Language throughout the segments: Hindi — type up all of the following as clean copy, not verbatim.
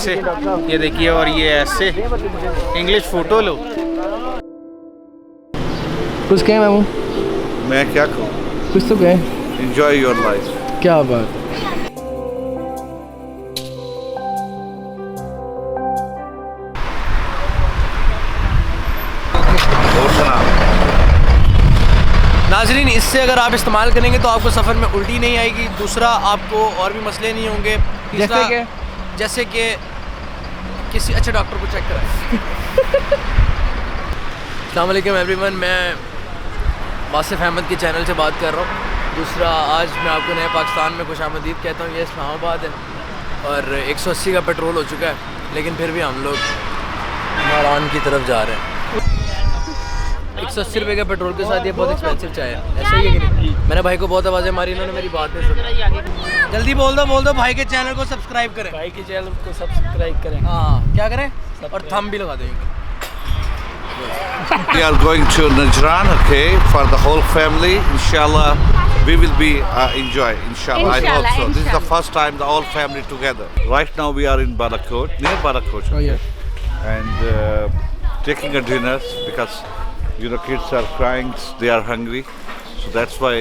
ऐसे, ये देखिए, और ये ऐसे। इंग्लिश फोटो लो। कुछ कहें मामू? मैं क्या कहूँ? कुछ तो कहें। Enjoy your life. क्या बात। नाज़रीन, इससे अगर आप इस्तेमाल करेंगे तो आपको सफ़र में उल्टी नहीं आएगी। दूसरा, आपको और भी मसले नहीं होंगे। जैसे कि किसी अच्छे डॉक्टर को चेक कराएं। अस्सलाम वालेकुम एवरीवन, मैं वासिफ अहमद के चैनल से बात कर रहा हूँ। दूसरा, आज मैं आपको नए पाकिस्तान में खुशामदीद कहता हूँ। ये इस्लामाबाद है और 180 का पेट्रोल हो चुका है, लेकिन फिर भी हम लोग नारान की तरफ जा रहे हैं। 180 रुपये के पेट्रोल के साथ ये बहुत एक्सपेंसिव चाय है, ऐसा ही है कि नहीं? मैंने भाई को बहुत आवाज़ें मारी, इन्होंने मेरी बात नहीं सुनी। जल्दी बोल दो भाई के चैनल को सब्सक्राइब करें। भाई के चैनल को सब्सक्राइब करें। हाँ, क्या करें? और थंब भी लगा देंगे। We are going to Najran, okay, for the whole family. Inshallah, we will be enjoy. Inshallah, I hope so. This is the first time the whole family together. Right now we are in Barakot, near Barakot, Oh yeah. and taking a dinner because kids are crying, they are hungry, so that's why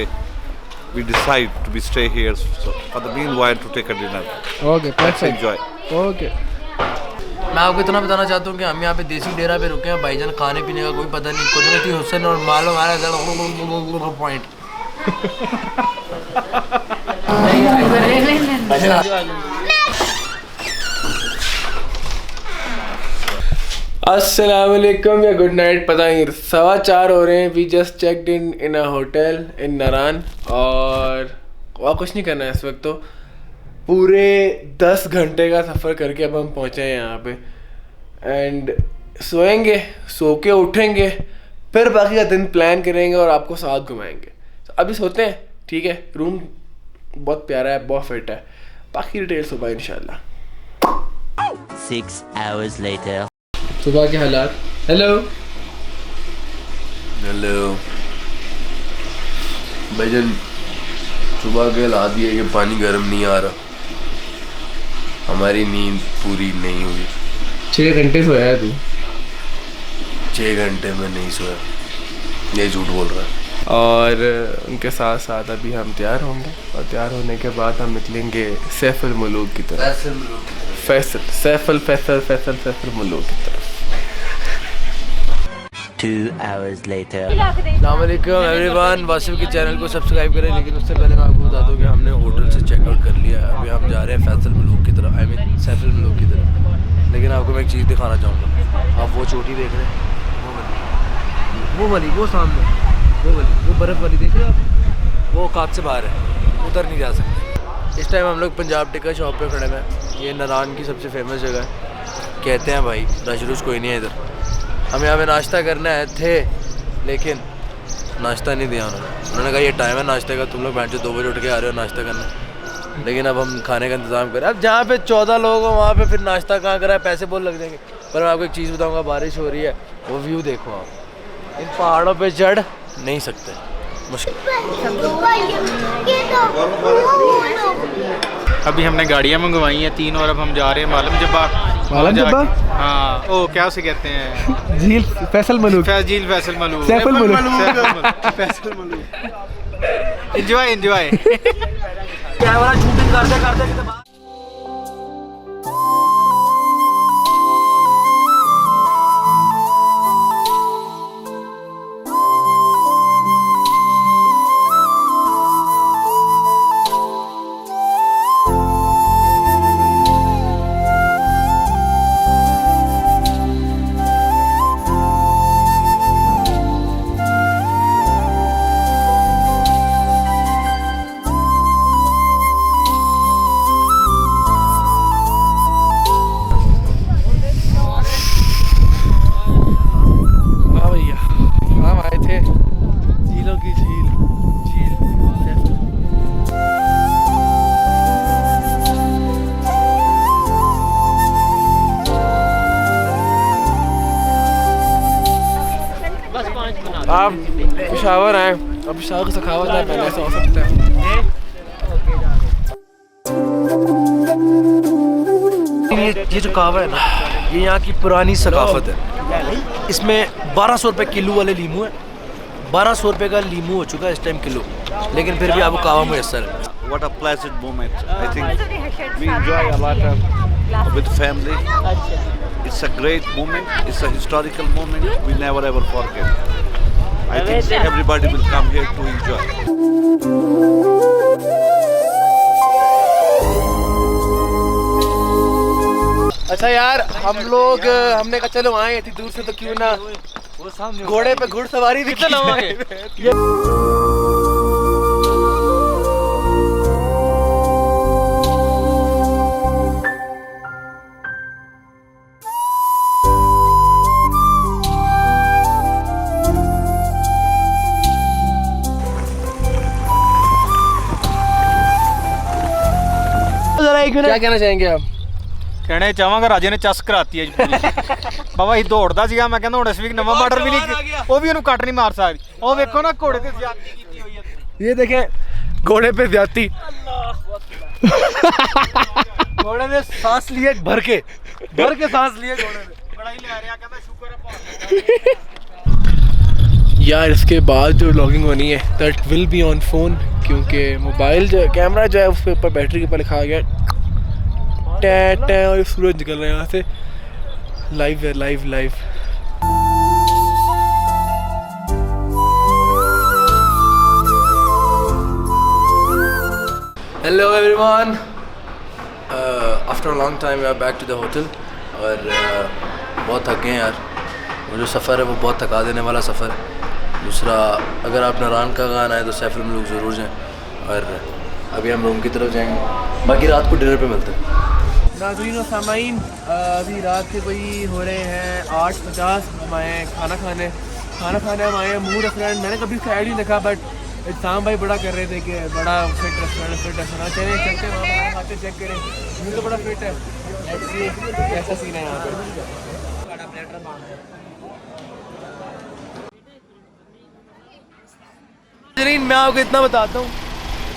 we decide to be stay here. So for the meanwhile, to take a dinner. Okay, Let's perfect. enjoy. Okay. मैं आपको इतना बताना चाहता हूँ कि हम यहाँ पे देसी डेरा पे रुके हैं। भाईजान, खाने पीने का कोई पता नहीं, कुदरती हुस्न और मालूम आ रहा है पॉइंट। अस्सलाम वालेकुम या गुड नाइट, पता नहीं, 4:15 हो रहे हैं। We just checked in a hotel in Naran और कुछ नहीं करना है इस वक्त। तो पूरे 10 घंटे का सफ़र करके अब हम पहुँचे हैं यहाँ पे एंड सोएंगे, सो के उठेंगे, फिर बाकी का दिन प्लान करेंगे और आपको साथ घुमाएंगे। तो अभी सोते हैं, ठीक है? रूम बहुत प्यारा है, बहुत फिट है। बाकी डिटेल सुबह इंशाल्लाह। 6 hours later. सुबह के हालात। हेलो भाईजान, सुबह के हालात ये कि पानी गर्म नहीं आ रहा, हमारी नींद पूरी नहीं हुई। 6 घंटे सोया है तू? 6 घंटे में नहीं सोया, ये झूठ बोल रहा है। और उनके साथ साथ अभी हम तैयार होंगे और तैयार होने के बाद हम निकलेंगे सैफुल मुलूक की तरफ। सैफुल मुलूक की तरफ। 2 hours later. अस्सलाम वालेकुम एवरीवन, वासिफ के चैनल को सब्सक्राइब करें। लेकिन उससे पहले मैं आपको बता दूं कि हमने होटल से चेकआउट कर लिया है। अभी हम जा रहे हैं फैसल मुलूक की तरफ, सैफुल मुलूक की तरफ। लेकिन आपको मैं एक चीज़ दिखाना चाहूँगा। आप वो चोटी देख रहे हैं, वो सामने, वो बर्फ़ वाली देख रहे हैं आप? वो औकात से बाहर है, उधर नहीं जा सकते। इस टाइम हम लोग पंजाब टिक्का शॉप पे खड़े हैं। ये नारान की सबसे फेमस जगह है। कहते हैं भाई रश कोई नहीं है इधर। हम यहाँ पे नाश्ता करने आए थे, लेकिन नाश्ता नहीं दिया उन्होंने कहा ये टाइम है नाश्ते का, तुम लोग बैठ 2 बजे उठ के आ रहे हो नाश्ता करने। लेकिन अब हम खाने का इंतज़ाम करें। अब जहाँ पे 14 लोग हो वहाँ पे फिर नाश्ता कहाँ करा है, पैसे बहुत लग जाएंगे। पर मैं आपको एक चीज़ बताऊँगा, बारिश हो रही है, वो व्यू देखो आप। इन पहाड़ों पर चढ़ नहीं सकते, मुश्किल। अभी हमने गाड़ियाँ मंगवाई हैं 3 और अब हम जा रहे हैं मालूम जब्बा। हाँ, ओ क्या उसे कहते हैं, झील फैसल मलूक। झील Faisal Malook. Enjoy camera shooting करते आप पेशावर आए, अब पेशावर की सखावत है, पहले से हो सकता है। ये जो कहवा है ना, ये यहाँ की पुरानी सकाफत है। इसमें 1200 रुपये किलो वाले लीमू है। 1200 रुपये का लीमू हो चुका है इस टाइम किलो, लेकिन फिर भी आपको कहवा मुयसर है। What a pleasant moment. I think we enjoy a lot with family. It's a great moment. It's a historical moment. We never ever forget. I think everybody will come here to enjoy. अच्छा यार, हमने कहा चलो आए इतनी दूर से तो क्यों ना घोड़े पे घुड़सवारी भी की जाए। क्या कहना चाहेंगे आप? कहने चाहांगा राजे ने चस कराती है बाबा ही दौड़दा ਸੀਗਾ ਮੈਂ ਕਹਿੰਦਾ ਹੁਣ ਇਸ ਵੀ ਨਵਾਂ ਮਾਡਲ ਵੀ ਨਹੀਂ ਉਹ ਵੀ ਉਹਨੂੰ ਕੱਟ ਨਹੀਂ ਮਾਰ ਸਕਦੀ ਉਹ ਵੇਖੋ ਨਾ ਘੋੜੇ ਤੇ ਜ਼ਿਆਦਤੀ ਕੀਤੀ ਹੋਈ ਹੈ ये देखें घोड़े पे ज्यादती घोड़े ने सांस लिए भर के सांस लिए घोड़े ने। ਬੜਾ ਹੀ ਲੈ ਰਿਹਾ ਕਹਿੰਦਾ ਸ਼ੁਕਰ है यार इसके बाद जो लॉगिंग होनी है that will be on phone, क्योंकि मोबाइल जो कैमरा जो है उसके ऊपर बैटरी के ऊपर लिखा गया टै और सूरज निकल रहा है यहाँ से। लाइव है, live. Hello everyone, after a long time we are back to the hotel. और बहुत थके हैं यार, वो जो सफ़र है वो बहुत थका देने वाला सफ़र है। दूसरा, अगर आप नारान का गाना है तो सैफल में लोग ज़रूर जाएं। और अभी हम रूम की तरफ जाएंगे, बाकी रात को डिनर पे मिलते हैं। नाज़रीन और सामाइन, अभी रात के कोई हो रहे हैं 8:50। हम आए हैं खाना खाने हम आए हैं मूड रेस्टोरेंट। मैंने कभी इसका ऐड नहीं देखा, बट इस्लाम भाई बड़ा कर रहे थे कि बड़ा फिट रेस्टोरेंट चले चलते वहाँ खाना खाते चेक करें। मुझे तो बड़ा फिट है, ऐसा सीन है यहाँ पर। मैं आपको इतना बताता हूँ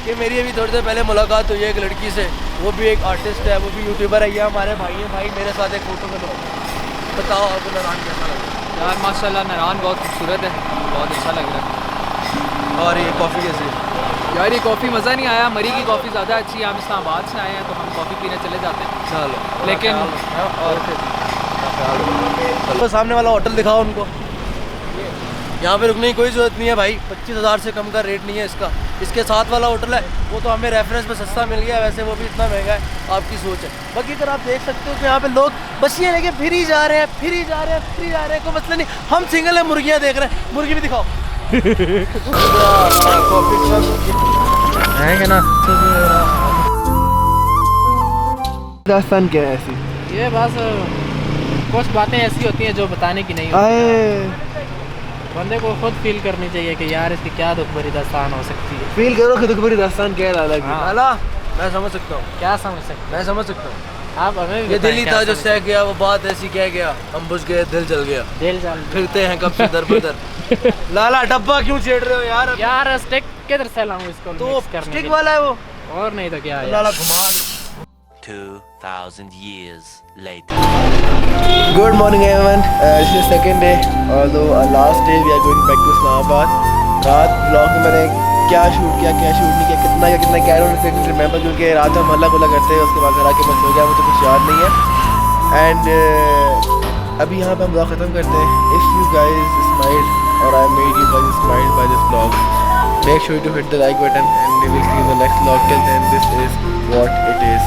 कि मेरी अभी थोड़ी देर पहले मुलाकात हुई है एक लड़की से। वो भी एक आर्टिस्ट है, वो भी यूट्यूबर है। ये हमारे भाई हैं। भाई मेरे साथ एक फ़ोटो में लो। बताओ आपको नारान कैसा लगा? यार माशाल्लाह नारान बहुत खूबसूरत है, बहुत अच्छा लग रहा है। और ये कॉफ़ी कैसी है? यार ये कॉफ़ी मज़ा नहीं आया, मरी की कॉफ़ी ज़्यादा अच्छी है। हम इस्लामाबाद से आए हैं तो हम कॉफ़ी पीने चले जाते हैं। चलो, लेकिन और तो सामने वाला होटल दिखाओ उनको। यहाँ पे रुकने की कोई ज़रूरत नहीं है भाई, 25,000 से कम का रेट नहीं है इसका। इसके साथ वाला होटल है वो तो हमें रेफरेंस पे सस्ता मिल गया, वैसे वो भी इतना महंगा है, आपकी सोच है। बाकी अगर आप देख सकते हो कि यहाँ पे लोग बस ये लेके फिर ही जा रहे हैं, कोई मतलब नहीं। हम सिंगल है, मुर्गियाँ देख रहे हैं, मुर्गी भी दिखाओ। है ना दास्तान क्या है ऐसी? ये बस कुछ बातें ऐसी होती हैं जो बताने की नहीं होती। बंदे को खुद फील करनी चाहिए कि यार इसकी क्या दुख भरी दास्तान हो सकती है। फील करो कि दुख भरी दास्तान क्या है लाला की। हाँ। लाला, मैं समझ सकता हूँ, क्या समझ सकते मैं समझ सकता हूँ। हैं आप? हमें भी ये बताएं दिल ही क्या था जो समझ सह गया, वो बात ऐसी कह गया, हम बुझ गए, दिल जल गया, सकते हैं। दिल जान फिरते हैं कब से दर बदर। लाला डब्बा क्यों छेड़ रहे हो यार? यार स्टिक किधर से लाऊं इसको तो मिक्स करने स्टिक के वाला है वो। लिए? और नहीं तो क्या है लाला घुमा। 2,000 years later. Good morning everyone. This is second day, although last day we are going back to Islamabad. रात ब्लॉग में मैंने क्या शूट किया, क्या शूट नहीं किया, कितना क्या डोंट रिमेंबर, क्योंकि रात हम हल्ला गुल्ला करते हैं, उसके बाद घर आके मैं सो गया, मुझे कुछ याद नहीं है। एंड अभी यहाँ पे हम ब्लॉग ख़त्म करते हैं। इफ़ यू गाइज स्माइल्ड और I made you guys smiled by this blog, make sure to hit the like button and we will see you in the next vlog. Till then, this is what it is.